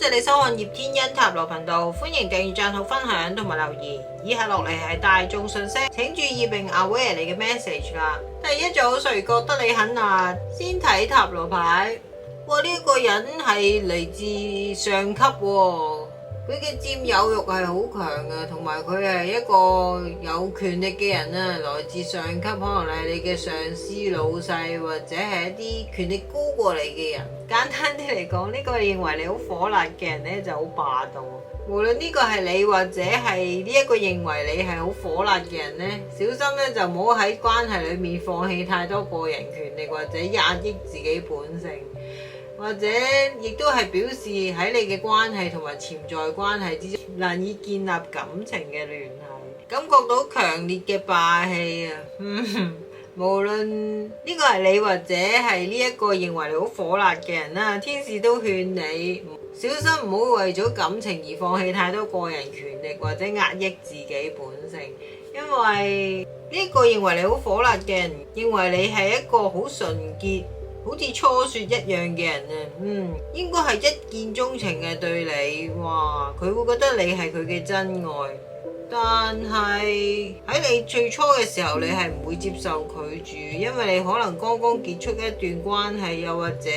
謝你收看葉天恩塔羅頻道，歡迎訂閱、讚好、分享同埋留言。以下落嚟係大眾訊息，請注意並 aware 你嘅 message 啦。第一組，誰覺得你很辣？先睇塔羅牌。哇！呢個人係嚟自上級喎，佢嘅佔有欲係好強嘅，同埋佢係一個有權力嘅人啊，來自上級，可能係你嘅上司、老細或者係一啲權力高過你嘅人。簡單啲嚟講，呢個認為你好火辣嘅人呢就好霸道。無論呢個係你或者係呢一個認為你係好火辣嘅人呢，小心呢就唔好喺關係裏面放棄太多個人權力，或者壓抑自己本性。或者亦都係表示喺你嘅關係同埋潛在關係之中難以建立感情嘅聯繫，感覺到強烈嘅霸氣啊！無論呢個係你或者係呢一個認為你好火辣嘅人啦，天使都勸你小心唔好為咗感情而放棄太多個人權力或者壓抑自己本性，因為呢個認為你好火辣嘅人認為你係一個好純潔好似初雪一樣嘅人啊，應該係一見鍾情嘅對你，哇！佢會覺得你係佢嘅真愛，但係喺你最初嘅時候，你係唔會接受拒絕，因為你可能剛剛結束一段關係，又或者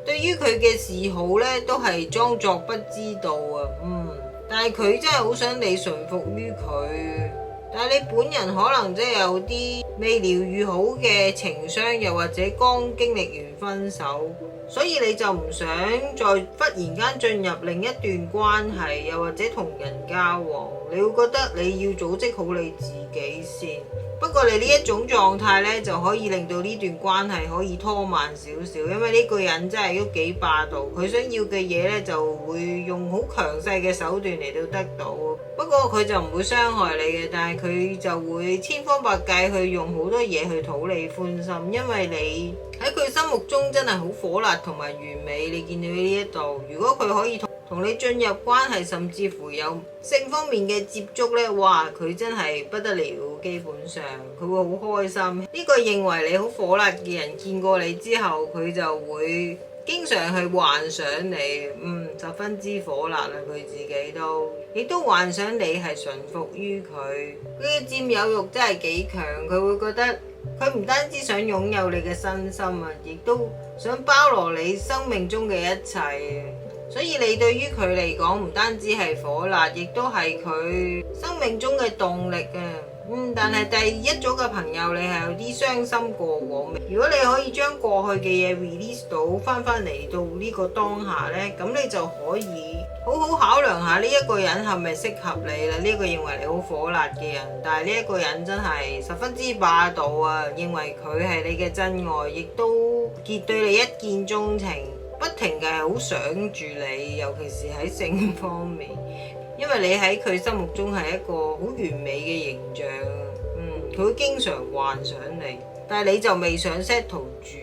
對於佢嘅嗜好呢都係裝作不知道啊，但係佢真係好想你順服於佢。但係你本人可能真係有啲未療愈好嘅情傷，又或者剛經歷完分手，所以你就唔想再忽然間進入另一段關係，又或者同人交往，你會覺得你要組織好你自己先。不過你呢一種狀態呢，就可以令到呢段關係可以拖慢少少，因為呢個人真係都幾霸道，佢想要嘅嘢呢，就會用好強勢嘅手段嚟到得到。不過佢就唔會傷害你嘅，但係佢就會千方百計去用好多嘢去討你歡心，因為你喺佢心目中真係好火辣同埋完美。你見到呢一度，如果佢可以同你進入關係，甚至乎有性方面嘅接觸呢，哇！佢真係不得了，基本上佢會好開心。呢個認為你好火辣嘅人見過你之後，佢就會經常去幻想你，十分之火辣啦，佢自己亦都幻想你係順服於佢。佢嘅佔有欲真係幾強，佢會覺得佢唔單止想擁有你嘅身心啊，亦都想包羅你生命中嘅一切。所以你對於佢嚟講唔單止係火辣，亦都係佢生命中嘅動力啊！但係第一組嘅朋友，你係有啲傷心過往。如果你可以將過去嘅嘢 release 到翻嚟到呢個當下呢，咁你就可以好好考量下呢一個人係咪適合你啦。呢個認為你好火辣嘅人，但係呢一個人真係十分之霸道啊！認為佢係你嘅真愛，亦都對你一見鍾情，不停嘅係好想住你，尤其是喺性方面。因為你喺佢心目中係一個好完美嘅形象，佢會經常幻想你，但係你就未想 settle 住。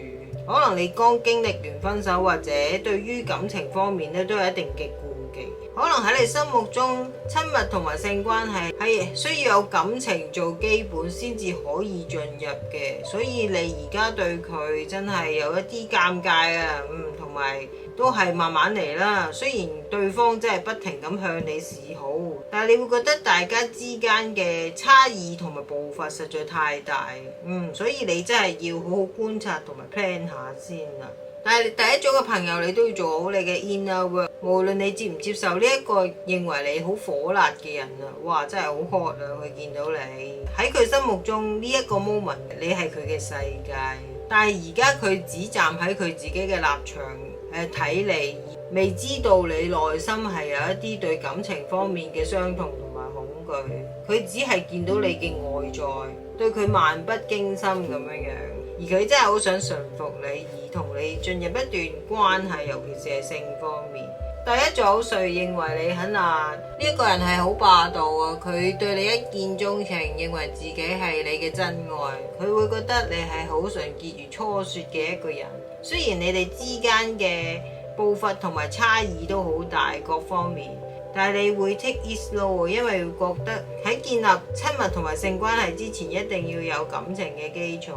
可能你剛經歷完分手，或者對於感情方面咧都有一定嘅顧忌。可能喺你心目中親密同埋性關係係需要有感情做基本先至可以進入嘅，所以你而家對佢真係有一啲尷尬啊，同埋都係慢慢嚟啦。雖然對方真係不停咁向你示好，但係你會覺得大家之間嘅差異同埋步伐實在太大，所以你真係要好好觀察同埋 plan 下先啦。但係第一組嘅朋友，你都要做好你嘅 inner work。無論你接唔接受呢一個認為你好火辣嘅人啊，哇！真係好 hot 啊！佢見到你喺佢心目中呢一個 moment，你係佢嘅世界。但係而家佢只站喺佢自己嘅立場睇你，未知道你內心係有一啲對感情方面嘅傷痛同埋恐懼。佢只係見到你嘅外在，對佢漫不經心咁樣，而佢真係好想順服你，而同你進入一段關係，尤其是係性方面。第一組誰認為你很辣？呢一個人係好霸道啊！佢對你一見鍾情，認為自己係你嘅真愛。佢會覺得你係好純潔如初雪嘅一個人。雖然你哋之間嘅步伐同埋差異都好大，各方面，但係你會 take it slow， 因為會覺得喺建立親密同埋性關係之前，一定要有感情嘅基礎。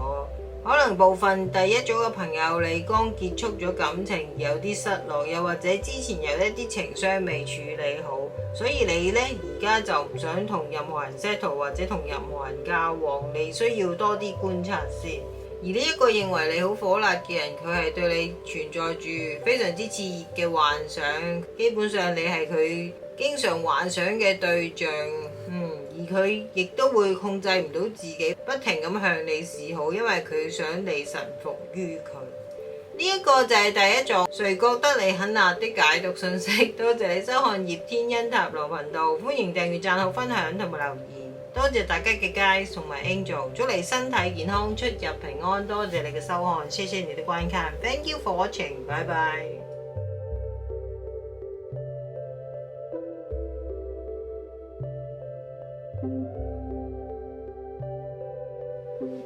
可能部分第一組嘅朋友你剛結束咗感情，有啲失落，又或者之前有一啲情傷未處理好，所以你呢而家就唔想同任何人 settle 或者同任何人交往，你需要多啲觀察先。而呢一個認為你好火辣嘅人，佢係對你存在住非常之熾熱嘅幻想，基本上你係佢經常幻想嘅對象，而佢亦都會控制唔到自己，不停咁向你示好，因為佢想你臣服於佢。呢一個就係第一種誰覺得你很辣的解讀信息。多謝你收看葉天恩塔羅頻道，歡迎訂閱、讚好、分享同埋留言。多謝大家嘅 guys 同埋 angel， 祝你身體健康、出入平安。多謝你嘅收看，謝謝你的觀看 ，Thank you for watching， 拜拜。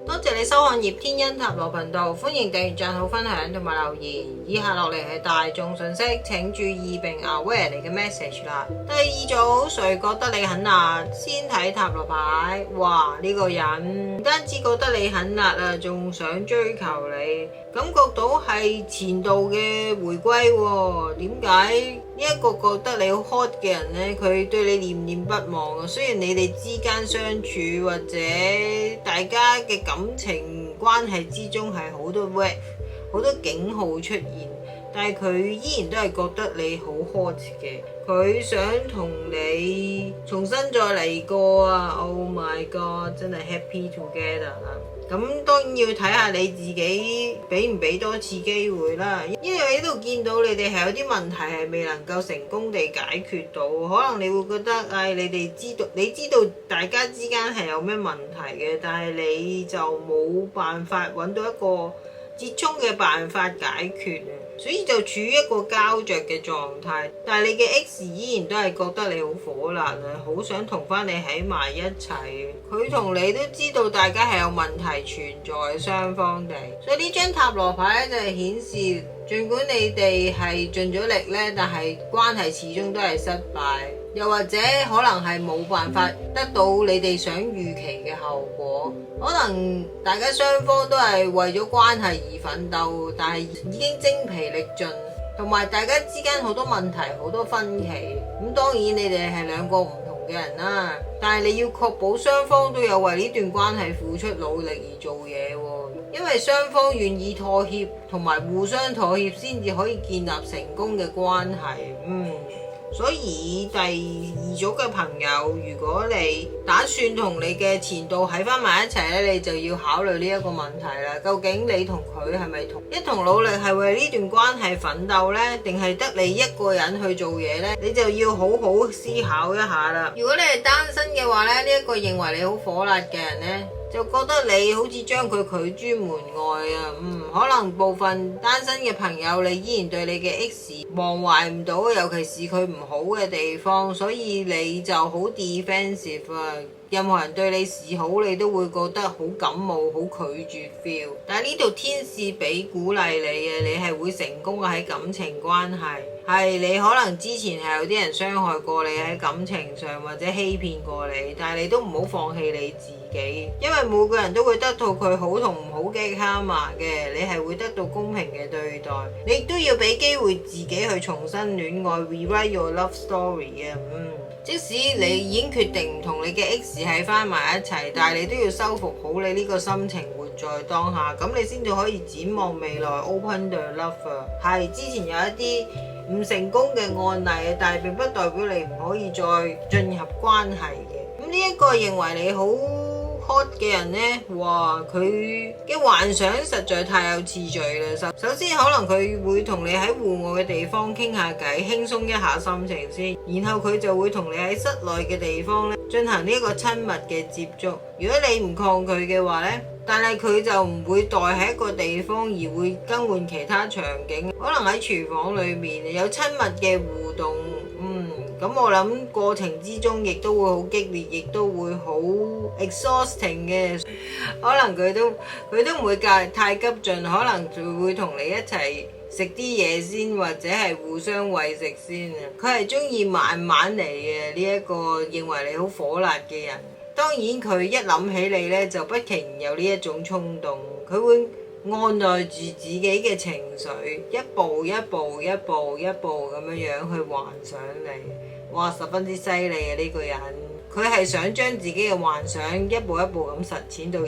多謝你收看葉天恩塔羅頻道，歡迎訂閱、讚好、分享同埋留言。以下落嚟係大眾信息，請注意並 aware 你嘅 message 啦。第二組，誰覺得你很辣？先睇塔羅牌，哇！呢個人唔單止覺得你很辣啊，仲想追求你，感覺到係前度嘅回歸喎。點解呢一個覺得你好 hot 嘅人呢？佢對你念念不忘啊。雖然你哋之間相處或者大家嘅感情關係之中係好多 wave 好多警號出現，但係佢依然都係覺得你好 hot 嘅，佢想同你重新再嚟過啊。Oh my god， 真係 happy together 啊！咁當然要睇下你自己俾唔俾多次機會啦，因為喺度見到你哋係有啲問題係未能夠成功地解決到，可能你會覺得你知道大家之間係有咩問題嘅，但係你就冇辦法揾到一個折衷嘅辦法解決，所以就處於一個膠着嘅狀態。但係你嘅 X 依然都係覺得你好火辣啊，好想同翻你喺埋一齊。佢同你都知道大家係有問題存在雙方地，所以呢張塔羅牌就係顯示，儘管你哋係盡咗力呢，但係關係始終都係失敗，又或者可能係冇辦法得到你哋想預期嘅後果。可能大家雙方都係為咗關係而奮鬥，但係已經精疲力盡，同埋大家之間好多問題、好多分歧。咁當然你哋係兩個唔同嘅人啦，但係你要確保雙方都有為呢段關係付出努力而做嘢喎，因為雙方願意妥協同埋互相妥協先至可以建立成功嘅關係。所以第二組嘅朋友，如果你打算同你嘅前度喺翻埋一齊咧，你就要考慮呢一個問題啦。究竟你同佢係咪一同努力係為呢段關係奮鬥呢？定係得你一個人去做嘢呢？你就要好好思考一下啦。如果你係單身嘅話咧，呢一個認為你好火辣嘅人呢，就覺得你好似將佢拒諸門外啊。可能部分單身嘅朋友，你依然對你嘅 X 忘懷唔到，尤其是佢唔好嘅地方，所以你就好 defensive 啊。任何人對你示好，你都會覺得好感冒、好拒絕 feel。但係呢度天使俾鼓勵你嘅，你係會成功嘅喺感情關係。係你可能之前係有啲人傷害過你喺感情上，或者欺騙過你，但係你都唔好放棄你自己，因為每個人都會得到佢好同唔好嘅karma嘅，你係會得到公平嘅對待。你亦都要俾機會自己去重新戀愛 ，rewrite your love story 啊。即使你已經決定唔同你嘅 X 喺翻埋一齊，但係你都要修復好你呢個心情，活在當下，咁你先至可以展望未來 ，open the love。係之前有一啲唔成功嘅案例，但係並不代表你唔可以再進入關係嘅。咁呢一個認為你好 hot 嘅人呢，哇！佢嘅幻想實在太有次序啦。首先可能佢會同你喺戶外嘅地方傾下偈，輕鬆一下心情先，然後佢就會同你喺室內嘅地方咧進行呢一個親密嘅接觸。如果你唔抗拒嘅話呢，但係佢就唔會待喺一個地方，而會更換其他場景，可能喺廚房裏面有親密嘅互動。咁我諗過程之中亦都會好激烈，亦都會好 exhausting 嘅。可能佢都唔會太急進，可能就會同你一齊食啲嘢先，或者係互相餵食先啊。佢係中意慢慢嚟嘅，呢一個認為你好火辣嘅人。當然佢一諗起你呢，就不期有呢一種衝動，佢會按捺住自己嘅情緒，一步一步咁樣樣去幻想你。哇，十分之犀利啊！呢個人，佢係想將自己嘅幻想一步一步咁實踐到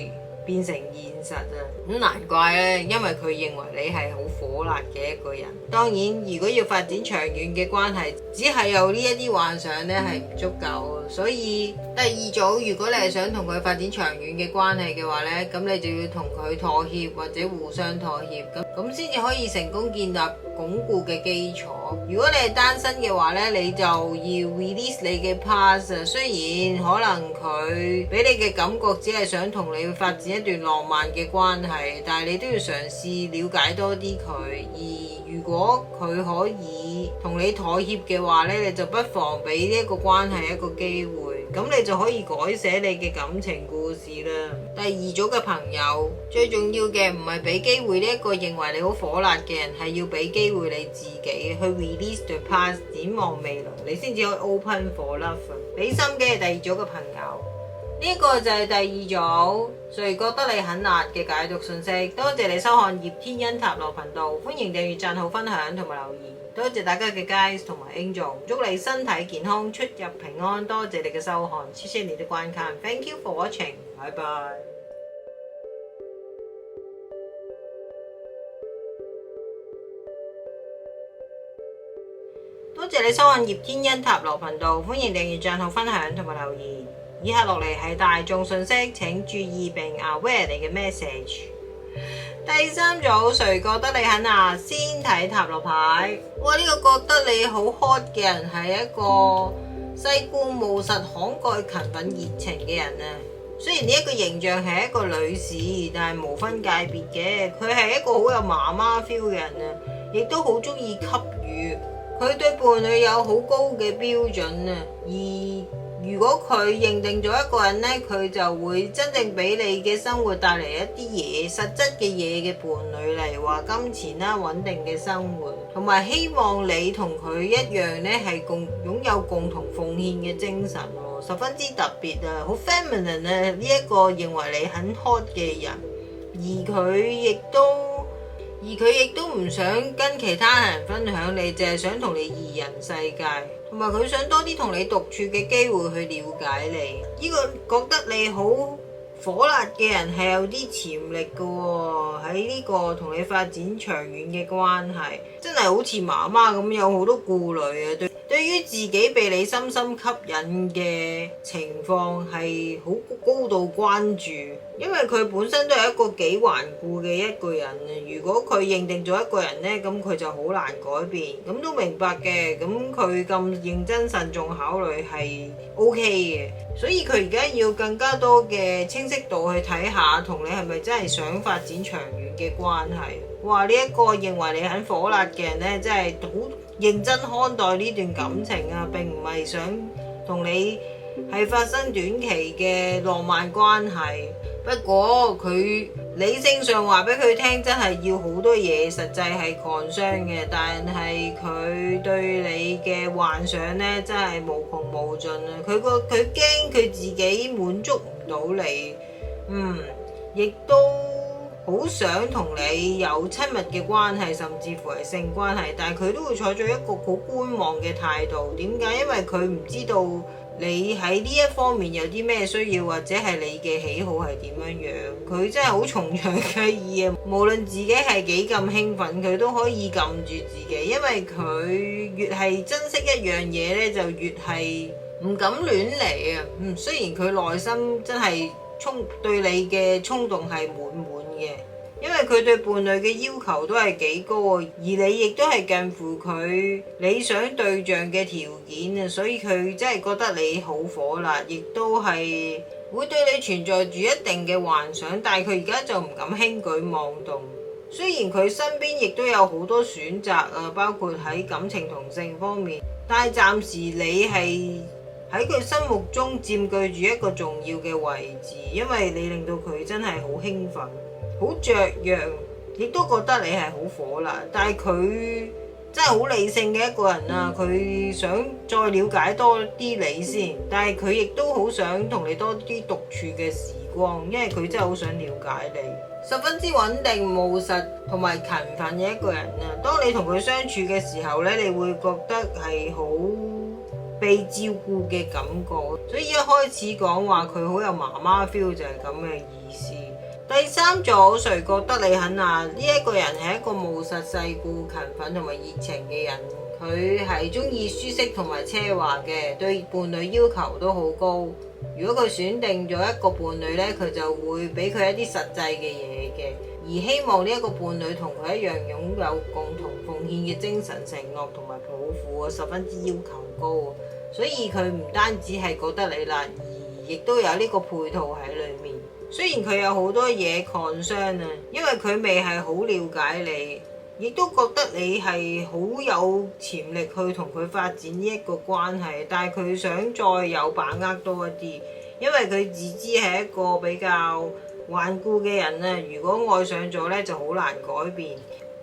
變成現實啊！咁難怪咧，因為佢認為你係好火辣嘅一個人。當然，如果要發展長遠嘅關係，只係有呢一啲幻想呢係唔足夠。所以第二組，如果你係想同佢發展長遠嘅關係嘅話呢，咁你就要同佢妥協或者互相妥協，咁先至可以成功建立鞏固嘅基礎。如果你係單身嘅話呢，你就要 release 你嘅 past。雖然可能佢俾你嘅感覺只係想同你發展一段浪漫嘅關係，但係你都要嘗試了解多啲佢。而如果佢可以同你妥協嘅話呢，你就不妨俾呢一個關係一個機會，咁你就可以改寫你嘅感情故事啦。第二組嘅朋友，最重要嘅唔係俾機會呢一個認為你好火辣嘅人，係要俾機會你自己去 release the past， 展望未來，你先至可以 open for love。俾心機嘅第二組嘅朋友，呢一個就係第二組誰覺得你很辣嘅解讀信息。多謝你收看葉天恩塔羅頻道，歡迎訂閱、讚好、分享同埋留言。多謝大家嘅 guys 同埋 angel， 祝你身體健康，出入平安。多謝你嘅收看，謝謝你的觀看 ，Thank you for watching， 拜拜。多謝你收看葉天恩塔羅頻道，歡迎訂閱、讚好、分享同埋留言。以下落嚟係大眾信息，請注意並 aware 你嘅 message。第三組，誰覺得你很辣？先睇塔羅牌。哇，呢個覺得你好 hot 嘅人係一個世故務實、慷慨、勤奮、熱情嘅人啊。雖然呢一個形象係一個女士，但係無分界別嘅。佢係一個好有媽媽 feel 嘅人啊，亦都好中意給予。佢對伴侶有好高嘅標準啊，而如果佢認定咗一個人呢，佢就會真正俾你嘅生活帶嚟一啲嘢，實質嘅嘢嘅伴侶，例如話金錢啦、穩定嘅生活，同埋希望你同佢一樣呢，係擁有共同奉獻嘅精神喎，十分之特別啊，好 feminine 啊，呢一個認為你很 hot 嘅人，而佢亦都唔想跟其他人分享你，淨係想同你二人世界，同埋佢想多啲同你獨處嘅機會去了解你。呢個覺得你好火辣嘅人係有啲潛力嘅喎，喺呢個同你發展長遠嘅關係，真係好似媽媽咁有好多顧慮啊。對於自己被你深深吸引嘅情況係好高度關注，因為佢本身都係一個幾頑固嘅一個人啊。如果佢認定咗一個人呢，咁佢就好難改變，咁都明白嘅。咁佢咁認真慎重考慮係 OK 嘅，所以佢而家要更加多嘅清晰度去睇下，同你係咪真係想發展長遠嘅關係。哇！呢一個認為你很火辣嘅人呢，真係好認真看待呢段感情啊，並唔係想同你係發生短期嘅浪漫關係。不過佢理性上話俾佢聽，真係要好多嘢，實際係concern嘅。但係佢對你嘅幻想呢，真係無窮無盡啊！佢驚佢自己滿足唔到你，亦都好想同你有親密嘅關係，甚至乎係性關係，但係佢都會採取一個好觀望嘅態度。點解？因為佢唔知道你喺呢一方面有啲咩需要，或者係你嘅喜好係點樣樣。佢真係好從長計議啊！無論自己係幾咁興奮，佢都可以撳住自己，因為佢越係珍惜一樣嘢呢，就越係唔敢亂嚟啊！雖然佢內心真係對你嘅衝動係滿嘅，因為佢對伴侶嘅要求都係幾高啊，而你亦都係近乎佢理想對象嘅條件啊，所以佢真係覺得你好火辣，亦都係會對你存在住一定嘅幻想，但係佢而家就唔敢輕舉妄動。雖然佢身邊亦都有好多選擇啊，包括喺感情同性方面，但係暫時你係喺佢心目中佔據住一個重要嘅位置，因為你令到佢真係好興奮、好雀躍，亦都覺得你係好火辣。但係佢真係好理性嘅一個人啊，佢想再了解多啲你先，但係佢亦都好想同你多啲獨處嘅時光，因為佢真係好想了解你。十分之穩定、務實同埋勤奮嘅一個人啊，當你同佢相處嘅時候呢，你會覺得係好被照顧嘅感覺，所以一開始講話佢好有媽媽 feel 就係咁嘅意思。第三組，誰覺得你很辣？呢一個人係一個務實、世故、勤奮同埋熱情嘅人，佢係中意舒適同埋奢華嘅，對伴侶要求都好高。如果佢選定咗一個伴侶呢，佢就會俾佢一啲實際嘅嘢嘅，而希望呢一個伴侶同佢一樣擁有共同奉獻嘅精神承諾同埋抱負，十分之要求高。所以佢唔單止係覺得你辣，而亦都有呢個配套喺裏面。雖然佢有好多嘢 concern 啊，因為佢未係好了解你，亦都覺得你係好有潛力去同佢發展呢一個關係，但係佢想再有把握多一啲，因為佢自知係一個比較頑固嘅人啊。如果愛上咗呢，就好難改變，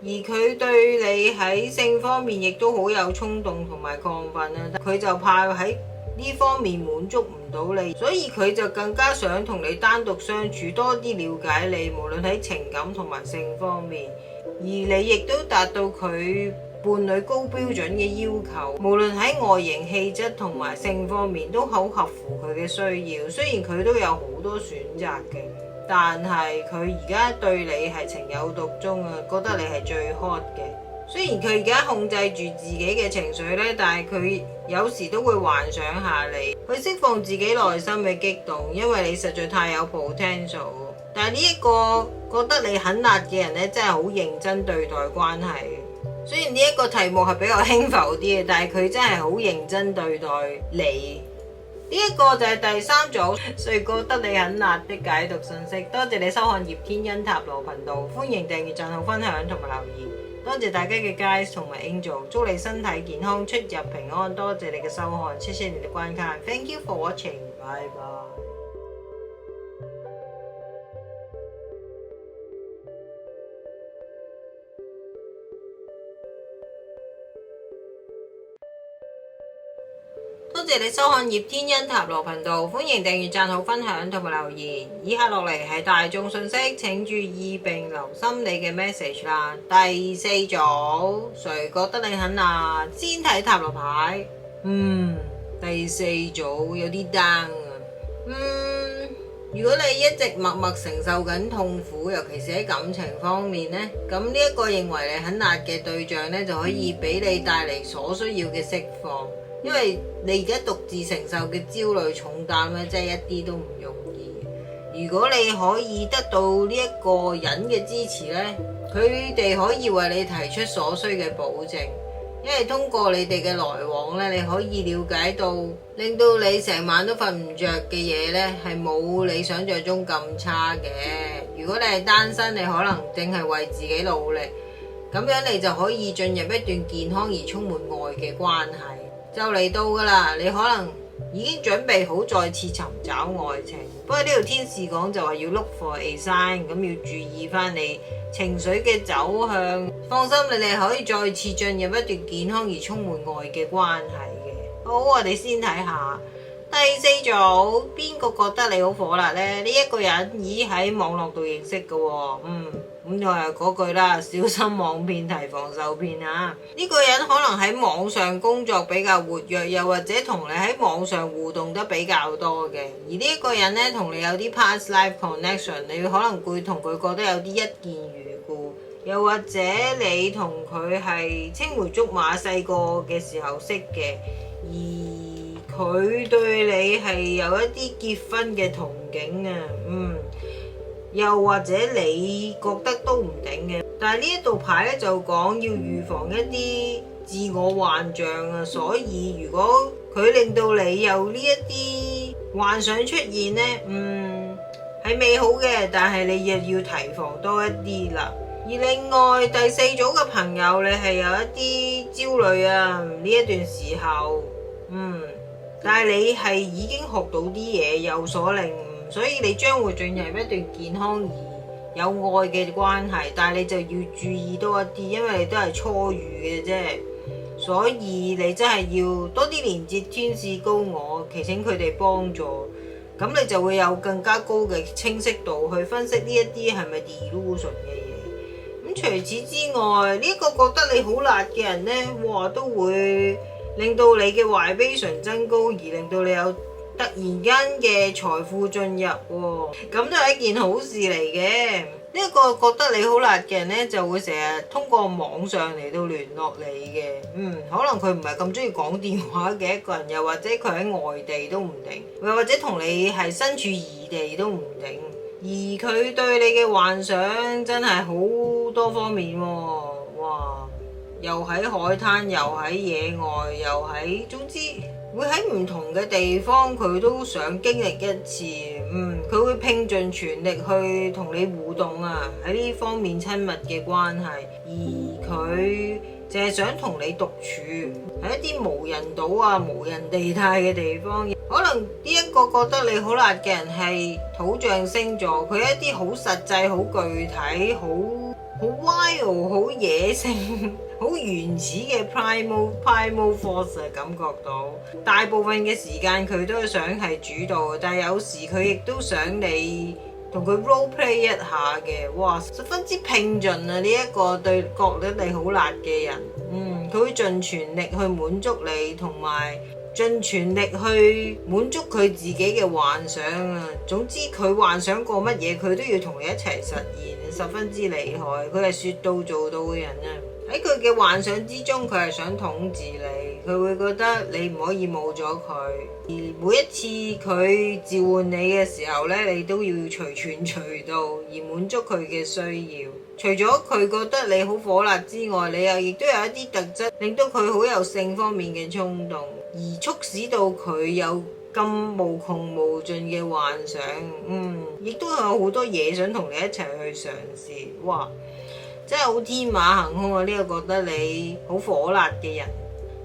而佢對你喺性方面亦都好有衝動同埋亢奮啊，佢就怕喺呢方面滿足唔到你，所以佢就更加想同你單獨相處，多啲了解你，無論喺情感同埋性方面，而你亦都達到佢伴侶高標準嘅要求，無論喺外形、氣質同埋性方面都好合乎佢嘅需要。雖然佢都有好多選擇嘅，但係佢而家對你係情有獨鍾啊，覺得你係最 hot 嘅。雖然佢而家控制住自己嘅情緒呢，但係佢有時都會幻想下你，去釋放自己內心嘅激動，因為你實在太有 potential。但係呢一個覺得你很辣嘅人呢，真係好認真對待關係。雖然呢一個題目係比較輕浮啲嘅，但係佢真係好認真對待你。呢一個就係第三組，誰覺得你很辣的解讀信息。多謝你收看葉天恩塔羅頻道，歡迎訂閱、讚好、分享同埋留言。多謝大家嘅 guys 同埋 angel， 祝你身體健康、出入平安。多謝你嘅收看，謝謝你嘅觀看 ，thank you for watching， bye bye。多謝你收看葉天恩塔羅頻道，歡迎訂閱、讚好、分享同埋留言。以下落嚟係大眾信息，請注意並留心你嘅 message 啦。第四組，誰覺得你很辣？先睇塔羅牌。第四組有啲 down 啊。如果你一直默默承受緊痛苦，尤其是喺感情方面呢，咁呢一個認為你很辣嘅對象呢，就可以俾你帶嚟所需要嘅釋放。因為你而家獨自承受嘅焦慮重擔咧，真係一啲都唔容易。如果你可以得到呢一個人嘅支持呢，佢哋可以為你提出所需嘅保證。因為通過你哋嘅來往呢，你可以了解到令到你成晚都瞓唔着嘅嘢呢，係冇你想象中咁差嘅。如果你係單身，你可能淨係為自己努力，咁樣你就可以進入一段健康而充滿愛嘅關係。就嚟到噶啦，你可能已經準備好再次尋找愛情。不過呢條天使講就話要 look for a sign，咁要注意翻你情緒嘅走向。放心，你哋可以再次進入一段健康而充滿愛嘅關係嘅。好，我哋先睇下第四組，邊個覺得你好火辣呢？呢一個人已喺網絡度認識嘅喎，咁就係嗰句啦，小心網騙提防受騙啊！呢個人可能喺網上工作比較活躍，又或者同你喺網上互動得比較多嘅。而呢一個人呢，同你有啲 past life connection， 你可能會同佢覺得有啲一見如故，又或者你同佢係青梅竹馬細個嘅時候識嘅，而佢對你係有一啲結婚嘅憧憬啊，又或者你覺得都唔定嘅，但係呢一度牌咧就講要預防一啲自我幻象啊，所以如果佢令到你有呢一啲幻想出現呢，係美好嘅，但係你亦要提防多一啲啦。而另外第四組嘅朋友，你係有一啲焦慮啊，呢一段時候，但係你係已經學到啲嘢，有所領悟。所以你將會進入一段健康而有愛嘅關係，但係你就要注意多一啲，因為你都係初遇嘅啫，所以你真係要多啲連接天使高我，祈請佢哋幫助，咁你就會有更加高嘅清晰度去分析呢一啲係咪 delusion 嘅嘢。咁除此之外，呢個覺得你好辣嘅人呢，哇都會令到你嘅 vibration增高，而令到你有突然間嘅財富進入喎，咁都係一件好事嚟嘅。呢一個覺得你好辣嘅人呢，就會成日通過網上嚟到聯絡你嘅。可能佢唔係咁中意講電話嘅一個人，又或者佢喺外地都唔定，又或者同你係身處異地都唔定。而佢對你嘅幻想真係好多方面喎，哇！又喺海灘，又喺野外，又喺，總之會喺唔同嘅地方，佢都想經歷一次。佢會拼盡全力去同你互動啊，喺呢方面親密嘅關係。而佢淨係想同你獨處喺一啲無人島啊、無人地帶嘅地方。可能呢一個覺得你好辣嘅人係土象星座，佢一啲好實際、好具體、好 wild、好野性、好原始嘅 primal force 感覺到。大部分嘅時間佢都係想係主導，但係有時佢亦都想你同佢 role play 一下嘅。哇，十分之拼盡啊！呢一個對覺得你好辣嘅人，佢會盡全力去滿足你，同埋盡全力去滿足佢自己嘅幻想啊！總之佢幻想過乜嘢，佢都要同你一齊實現，十分之厲害。佢係說到做到嘅人啊！喺佢嘅幻想之中，佢係想統治你，佢會覺得你唔可以冇咗佢。而每一次佢召喚你嘅時候呢，你都要隨傳隨到，而滿足佢嘅需要。除咗佢覺得你好火辣之外，你又亦都有一啲特質，令到佢好有性方面嘅衝動，而促使到佢有咁無窮無盡嘅幻想。亦都有好多嘢想同你一齊去嘗試。哇！真係好天馬行空啊！呢個覺得你好火辣嘅人。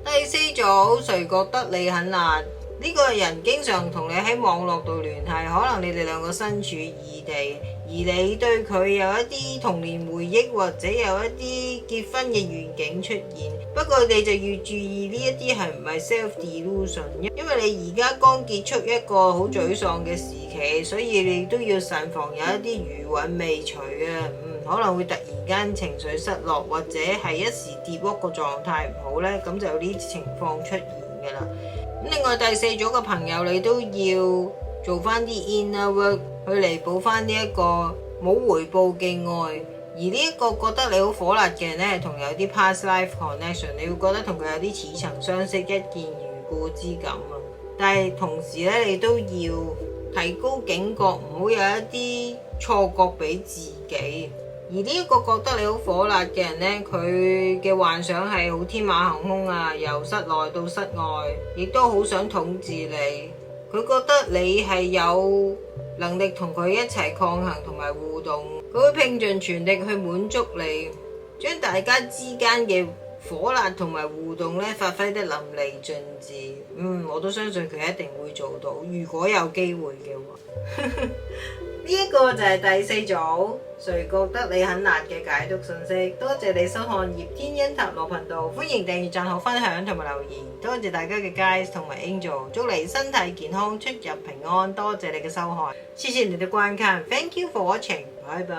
第四組，誰覺得你很辣？呢個人經常同你喺網絡度聯繫，可能你哋兩個身處異地，而你對佢有一啲童年回憶，或者有一啲結婚嘅願景出現。不過你就要注意呢一啲係唔係 self delusion， 因為你而家剛結束一個好沮喪嘅時期，所以你都要慎防有一啲餘韻未除啊。可能會突然間情緒失落，或者係一時跌落個狀態唔好呢，咁就有呢啲情況出現㗎啦。另外第四組嘅朋友，你都要做翻啲 inner work 去彌補翻呢一個冇回報嘅愛。而呢一個覺得你好火辣嘅人呢，同有啲 past life connection， 你會覺得同佢有啲似曾相識、一見如故之感啊。但係同時呢，你都要提高警覺，唔好有一啲錯覺俾自己。而呢一個覺得你好火辣嘅人呢，佢嘅幻想係好天馬行空啊，由室內到室外，亦都好想統治你。佢覺得你係有能力同佢一齊抗衡同埋互動，佢會拼盡全力去滿足你，將大家之間嘅火辣同埋互動咧發揮得淋漓盡致。我都相信佢一定會做到，如果有機會嘅話。呢一個就係第四組，誰覺得你很辣嘅解讀信息。多謝你收看葉天恩塔羅頻道，歡迎訂閱、讚好、分享同埋留言。多謝大家嘅 guys 同埋 angel， 祝你身體健康、出入平安。多謝你嘅收看，謝謝你的觀看，Thank you for watching，拜拜。